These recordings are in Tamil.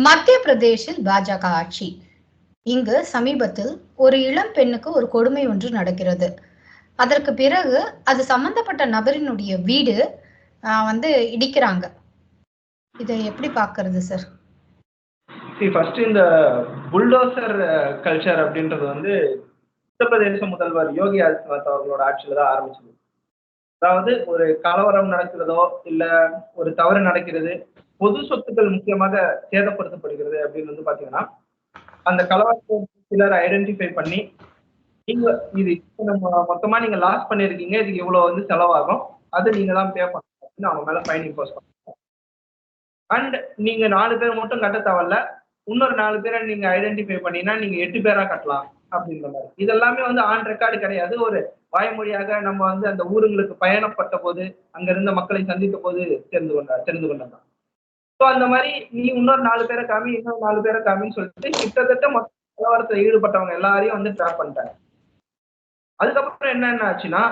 மத்திய பிரதேசில் பாஜக ஆட்சி. இங்கு சமீபத்தில் ஒரு இளம் பெண்ணுக்கு ஒரு கொடுமை ஒன்று நடக்கிறது. அதற்கு பிறகு அது சம்பந்தப்பட்ட நபரினுடைய வீடு இடிக்கிறாங்க. இதை எப்படி பார்க்கறது சார்? ஃபர்ஸ்ட் இந்த புல்டோசர் கல்ச்சர் அப்படின்றது உத்தரப்பிரதேச முதல்வர் யோகி ஆதித்யநாத் அவர்களோட ஆட்சியில தான் ஆரம்பிச்சது. அதாவது ஒரு கலவரம் நடக்கிறதோ இல்ல ஒரு தவறு நடக்கிறது, பொது சொத்துக்கள் முக்கியமாக சேதப்படுத்தப்படுகிறது அப்படின்னு பாத்தீங்கன்னா, அந்த கலவரத்தை சிலர் ஐடென்டிஃபை பண்ணி நீங்க இது நம்ம மொத்தமா நீங்க லாஸ் பண்ணிருக்கீங்க, இதுக்கு இவ்வளவு செலவாகும், அது நீங்க தான் பே பண்ணணும் அப்படின்னு அவங்க மேல ஃபைன் இம்போஸ் பண்ணுவாங்க. அண்ட் நீங்க 4 பேர் மட்டும் கட்ட தேவையில்ல, இன்னொரு 4 பேரை நீங்க ஐடென்டிஃபை பண்ணினா நீங்க 8 பேரா கட்டலாம் அப்படின்ற மாதிரி. இதெல்லாமே ஆன் ரெக்கார்டு கிடையாது. ஒரு வாய்மொழியாக நம்ம அந்த ஊருங்களுக்கு பயணப்பட்ட போது அங்க இருந்த மக்களை சந்தித்த போது தெரிந்து கொண்டாங்க. ஸோ அந்த மாதிரி நீ இன்னொரு 4 பேரை காமி, இன்னொரு 4 பேரை காமின்னு சொல்லிட்டு கிட்டத்தட்ட மொத்த கலவரத்தில் ஈடுபட்டவங்க எல்லாரையும் ட்ராப் பண்ணிட்டாங்க. அதுக்கப்புறம் என்ன ஆச்சுன்னா,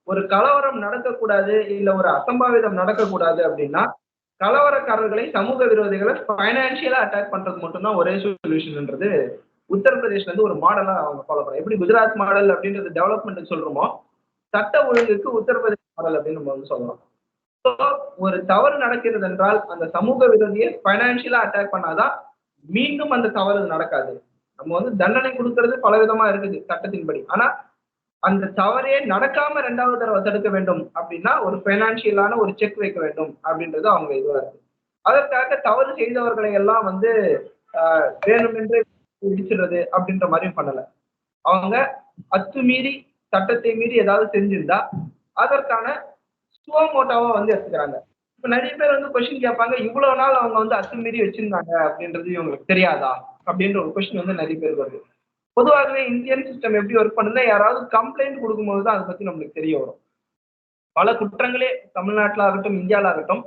ஒரு கலவரம் நடக்கக்கூடாது இல்ல ஒரு அசம்பாவிதம் நடக்கக்கூடாது அப்படின்னா கலவரக்காரர்களை, சமூக விரோதிகளை பைனான்சியலா அட்டாக் பண்றது மட்டும்தான் ஒரே சொல்யூஷன்ன்றது உத்தரப்பிரதேஷ்ல ஒரு மாடலா அவங்க ஃபாலோ பண்றாங்க. எப்படி குஜராத் மாடல் அப்படின்றது டெவலப்மெண்ட் சொல்றோமோ, சட்ட ஒழுங்குக்கு உத்தரப்பிரதேஷ் மாடல் அப்படின்னு நம்ம சொல்லலாம். ஒரு தவறு நடக்கிறது என்றால் அந்த சமூக விரோதியை பைனான்சியலா அட்டாக் பண்ணாதான் மீண்டும் அந்த தவறு நடக்காது. நம்ம தண்டனை கொடுக்கறது பல விதமா இருக்குது சட்டத்தின்படி. ஆனா அந்த தவறே நடக்காம 2வது தடவை தடுக்க வேண்டும் அப்படின்னா ஒரு பைனான்சியலான ஒரு செக் வைக்க வேண்டும் அப்படின்றது அவங்க இதுவா இருக்கு. அதற்காக தவறு செய்தவர்களை எல்லாம் வேணுமென்று இடிச்சிடுறது அப்படின்ற மாதிரியும் பண்ணல. அவங்க அத்துமீறி சட்டத்தை மீறி ஏதாவது செஞ்சிருந்தா அதற்கான சுவமோட்டாவா எடுத்துக்கிறாங்க. இப்ப நிறைய பேர் கொஸ்டின் கேட்பாங்க, இவ்வளவு நாள் அவங்க அத்துமீறி வச்சிருந்தாங்க அப்படின்றது இவங்களுக்கு தெரியாதா அப்படின்ற ஒரு கொஸ்டின் நிறைய பேர் வருது. பொதுவாகவே இந்தியன் சிஸ்டம் எப்படி ஒர்க் பண்ணுதுன்னா, யாராவது கம்ப்ளைண்ட் கொடுக்கும்போது தான் அதை பத்தி நம்மளுக்கு தெரிய வரும். பல குற்றங்களே தமிழ்நாட்டில் ஆகட்டும், இந்தியாவில் ஆகட்டும்,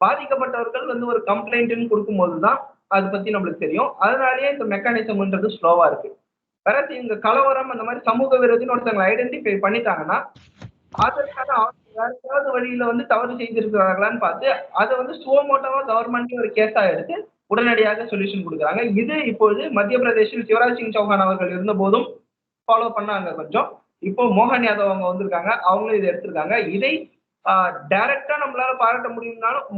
பாதிக்கப்பட்டவர்கள் ஒரு கம்ப்ளைண்ட்னு கொடுக்கும்போது தான் அதை பத்தி நம்மளுக்கு தெரியும். அதனாலேயே இந்த மெக்கானிசம்ன்றது ஸ்லோவா இருக்கு. வேற இவங்க கலவரம் அந்த மாதிரி சமூக விரோதின்னு ஒருத்தவங்களை ஐடென்டிஃபை பண்ணிட்டாங்கன்னா அதற்கான வேற ஏதாவது வழியில தவறு செய்திருக்கிறார்களான்னு பார்த்து அதை சுவமோட்டவா கவர்மெண்ட் ஒரு கேஸா எடுத்து உடனடியாக சொல்யூஷன் கொடுக்குறாங்க. இது இப்போது மத்திய பிரதேசில் சிவராஜ் சிங் சௌஹான் அவர்கள் இருந்த போதும் ஃபாலோ பண்ணாங்க கொஞ்சம். இப்போ மோகன் யாதவ் அவங்க வந்திருக்காங்க, அவங்களும் இதை எடுத்திருக்காங்க. இதை டைரக்டா நம்மளால பாராட்ட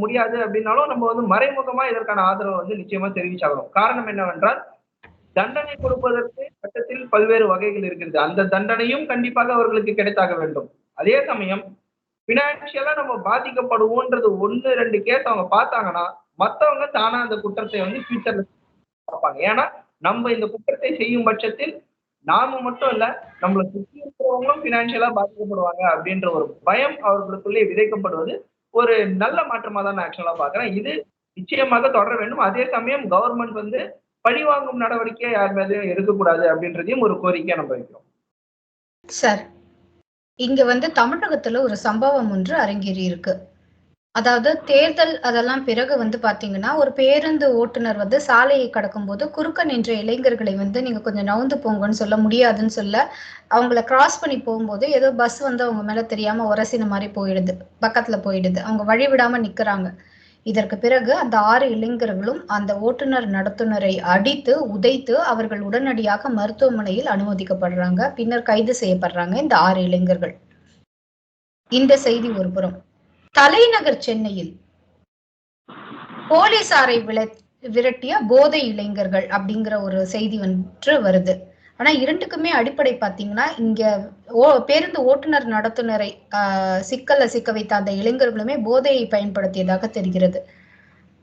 முடியாது அப்படின்னாலும் நம்ம மறைமுகமா இதற்கான ஆதரவை நிச்சயமா தெரிவிச்சாகணும். காரணம் என்னவென்றால், தண்டனை கொடுப்பதற்கு சட்டத்தில் பல்வேறு வகைகள் இருக்கிறது. அந்த தண்டனையும் கண்டிப்பாக அவர்களுக்கு கிடைத்தாக வேண்டும். அதே சமயம் பினான்சியலா நம்ம பாதிக்கப்படுவோன்றது 1-2 கேஸ் அவங்க பார்த்தாங்கன்னா மற்றவங்க தானா அந்த குற்றத்தை ஃபியூச்சர்ல பார்ப்பாங்க. ஏன்னா நம்ம இந்த குற்றத்தை செய்யும் பட்சத்தில் நாம மட்டும் இல்ல, நம்மளை சுற்றி இருக்கிறவங்களும் பினான்சியலா பாதிக்கப்படுவாங்க அப்படின்ற ஒரு பயம் அவர்களுக்குள்ளே விதைக்கப்படுவது ஒரு நல்ல மாற்றமா தான் நான் ஆக்சுவலா பாக்குறேன். இது நிச்சயமாக தொடர வேண்டும். அதே சமயம் கவர்மெண்ட் பழிவாங்கும் நடவடிக்கையை யார் மேலேயும் எடுக்கக்கூடாது அப்படின்றதையும் ஒரு கோரிக்கையா நம்ம வைக்கிறோம். சார், இங்க தமிழகத்துல ஒரு சம்பவம் ஒன்று அரங்கேறி இருக்கு. அதாவது தேர்தல் அதெல்லாம் பிறகு பாத்தீங்கன்னா, ஒரு பேருந்து ஓட்டுநர் சாலையை கடக்கும் போது குறுக்க நின்ற இளைஞர்களை நீங்க கொஞ்சம் நவுந்து போங்கன்னு சொல்ல முடியாதுன்னு சொல்ல, அவங்கள கிராஸ் பண்ணி போகும்போது ஏதோ பஸ் அவங்க மேல தெரியாம உரசின மாதிரி போயிடுது, பக்கத்துல போயிடுது. அவங்க வழி விடாம நிக்கிறாங்க. இதற்கு பிறகு அந்த 6 இளைஞர்களும் அந்த ஓட்டுநர் நடத்துனரை அடித்து உதைத்து அவர்கள் உடனடியாக மருத்துவமனையில் அனுமதிக்கப்படுறாங்க. பின்னர் கைது செய்யப்படுறாங்க இந்த 6 இளைஞர்கள். இந்த செய்தி ஒருபுறம். தலைநகர் சென்னையில் போலீசாரை விரட்டிய போதை இளைஞர்கள் அப்படிங்கிற ஒரு செய்தி வருது. ஆனா இரண்டுக்குமே அடிப்படை பாத்தீங்கன்னா, இங்க பேருந்து ஓட்டுநர் நடத்துனரை சிக்கல்ல சிக்க வைத்த அந்த இளைஞர்களுமே போதையை பயன்படுத்தியதாக தெரிகிறது.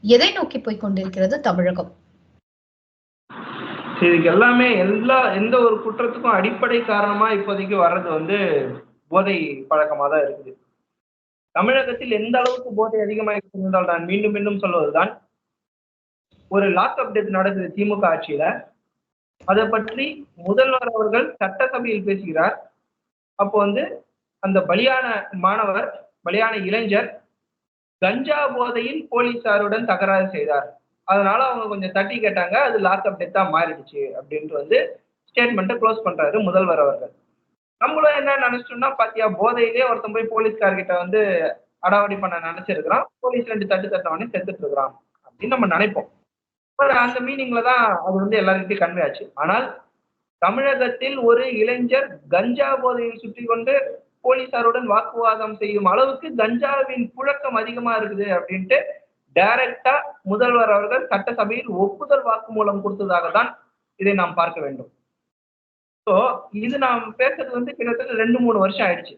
எதை நோக்கி போய் கொண்டிருக்கிறது தமிழகம்? இதுக்கு எல்லாமே எந்த ஒரு குற்றத்துக்கும் அடிப்படை காரணமா இப்போதைக்கு வர்றது போதை பழக்கமா தான் இருக்குது. தமிழகத்தில் எந்த அளவுக்கு போதை அதிகமாக இருந்தால் நான் மீண்டும் மீண்டும் சொல்வதுதான், ஒரு லாக்அப் டெத் நடக்குது திமுக ஆட்சியில. அதை பற்றி முதல்வர் அவர்கள் சட்டசபையில் பேசுகிறார். அப்போ அந்த பலியான மாணவர், பலியான இளைஞர் கஞ்சா போதையில் போலீசாருடன் தகராறு செய்தார். அதனால அவங்க கொஞ்சம் தட்டி கேட்டாங்க, அது லாக்அப் டெத்தா மாறிடுச்சு அப்படின்ட்டு ஸ்டேட்மெண்ட்டை க்ளோஸ் பண்றாரு முதல்வர் அவர்கள். நம்மளும் என்ன நினைச்சிட்டோம்னா, பாத்தியா போதையிலே ஒருத்தன் போய் போலீஸ்கார்கிட்ட அடாவடி பண்ண நினைச்சிருக்கிறான், போலீஸ் 2 தட்டு தட்டவனே செத்துட்டு இருக்கிறான் அப்படின்னு நம்ம நினைப்போம். அந்த மீனிங்ல தான் அது வந்து எல்லாருக்கிட்டையும் கன்வே ஆச்சு. ஆனால் தமிழகத்தில் ஒரு இளைஞர் கஞ்சா போதையில் சுற்றிக் கொண்டு போலீசாருடன் வாக்குவாதம் செய்யும் அளவுக்கு கஞ்சாவின் புழக்கம் அதிகமா இருக்குது அப்படின்ட்டு டைரக்டா முதல்வர் அவர்கள் சட்டசபையில் ஒப்புதல் வாக்குமூலம் கொடுத்ததாக தான் இதை நாம் பார்க்க வேண்டும். சோ இது நாம் பேசுறது வந்து கிட்டத்தட்ட 2-3 வருஷம் ஆயிடுச்சு.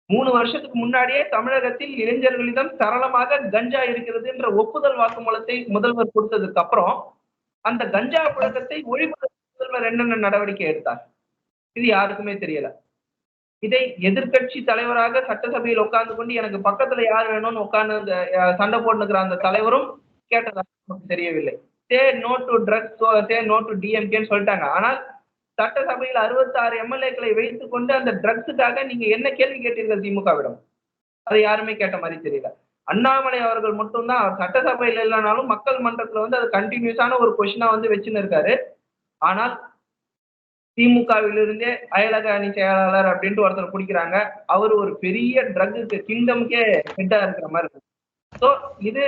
3 வருஷத்துக்கு முன்னாடியே தமிழகத்தில் இளைஞர்களிடம் சரளமாக கஞ்சா இருக்கிறது என்ற ஒப்புதல் வாக்குமூலத்தை முதல்வர் கொடுத்ததுக்கு அப்புறம் அந்த கஞ்சா புழக்கத்தை ஒழிப்பதற்கு முதல்வர் என்னென்ன நடவடிக்கை எடுத்தார்? இது யாருக்குமே தெரியல. இதை எதிர்க்கட்சி தலைவராக சட்டசபையில் உட்கார்ந்து கொண்டு எனக்கு பக்கத்துல யார் வேணும்னு உட்கார்ந்து அந்த சண்டை போட்டுக்கிற அந்த தலைவரும் கேட்டதாக நமக்கு தெரியவில்லை. Say no to drugs, say no to டிஎம்கேன்னு சொல்லிட்டாங்க. ஆனால் சட்டசபையில் 66 எம்எல்ஏக்களை வைத்துக் கொண்டு அந்த ட்ரக்ஸுக்காக நீங்க என்ன கேள்வி கேட்டீர்கள் திமுகவிடம்? அதை யாருமே கேட்ட மாதிரி தெரியல. அண்ணாமலை அவர்கள் மட்டும்தான் அவர் சட்டசபையில் இல்லைனாலும் மக்கள் மன்றத்துல வந்து அது கண்டினியூஸான ஒரு கொஸ்டினா வந்து வச்சுன்னு இருக்காரு. ஆனால் திமுகவிலிருந்தே அயலக அணி செயலாளர் அப்படின்ட்டு ஒருத்தர் பிடிக்கிறாங்க. அவர் ஒரு பெரிய ட்ரக் கிங்டம்கே ஹெட்டா இருக்கிற மாதிரி இருக்கு. ஸோ இது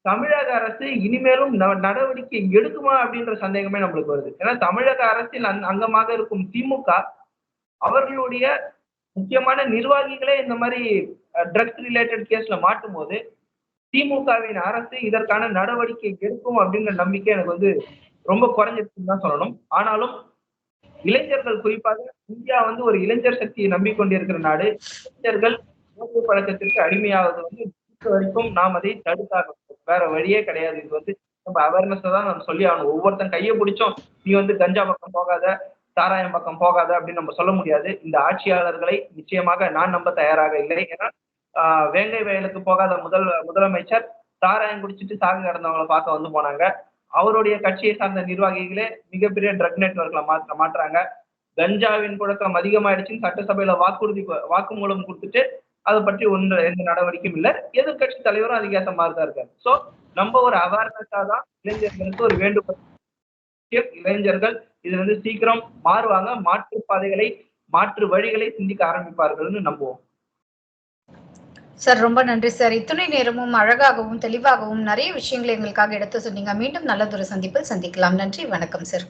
தமிழக அரசு இனிமேலும் நடவடிக்கை எடுக்குமா அப்படின்ற சந்தேகமே நம்மளுக்கு வருது. ஏன்னா தமிழக அரசில் அங்கமாக இருக்கும் திமுக அவர்களுடைய முக்கியமான நிர்வாகிகளே இந்த மாதிரி ட்ரக்ஸ் ரிலேட்டட் கேஸ்ல மாட்டும் போது திமுகவின் அரசு இதற்கான நடவடிக்கை எடுக்கும் அப்படின்ற நம்பிக்கை எனக்கு வந்து ரொம்ப குறைஞ்சிருக்குன்னு தான் சொல்லணும். ஆனாலும் இளைஞர்கள் குறிப்பாக இந்தியா வந்து ஒரு இளைஞர் சக்தியை நம்பிக்கொண்டிருக்கிற நாடு. இளைஞர்கள் போதை பழக்கத்திற்கு அடிமையாவது வந்து வரைக்கும் நாம் அதை தடுத்தாக வேற வழியே கிடையாது. இது வந்து நம்ம அவேர்னஸ் தான் நம்ம சொல்லி ஆகணும். ஒவ்வொருத்தன் கையை பிடிச்சோம் நீ வந்து கஞ்சா பக்கம் போகாத, சாராயம் பக்கம் போகாத அப்படின்னு நம்ம சொல்ல முடியாது. இந்த ஆட்சியாளர்களை நிச்சயமாக நான் நம்ப தயாராக இல்லை. ஏன்னா வேங்கை வயலுக்கு போகாத முதலமைச்சர் சாராயம் குடிச்சிட்டு சாக கிடந்தவங்களை பார்க்க வந்து போனாங்க. அவருடைய கட்சியை சார்ந்த நிர்வாகிகளே மிகப்பெரிய ட்ரக் நெட்வொர்க்ல மாற்றுறாங்க. கஞ்சாவின் புழக்கம் அதிகமாயிடுச்சுன்னு சட்டசபையில வாக்குமூலம் கொடுத்துட்டு அதை பற்றி எந்த நடவடிக்கையும் இல்லை. எதிர்கட்சி தலைவரும் அதுக்கேற்ற மாதிரி தான் இருக்காரு. சோ நம்ம ஒரு அவேர்னஸா தான் இளைஞர்களுக்கு ஒரு வேண்டுகோள். இளைஞர்கள் இதுல இருந்து சீக்கிரம் மாறுவாங்க, மாற்று பாதைகளை மாற்று வழிகளை சிந்திக்க ஆரம்பிப்பார்கள்னு நம்புவோம். சார் ரொம்ப நன்றி சார். இத்துணை நேரமும் அழகாகவும் தெளிவாகவும் நிறைய விஷயங்களை எங்களுக்காக எடுத்து சொன்னீங்க. மீண்டும் நல்லதொரு சந்திப்பில் சந்திக்கலாம். நன்றி, வணக்கம் சார்.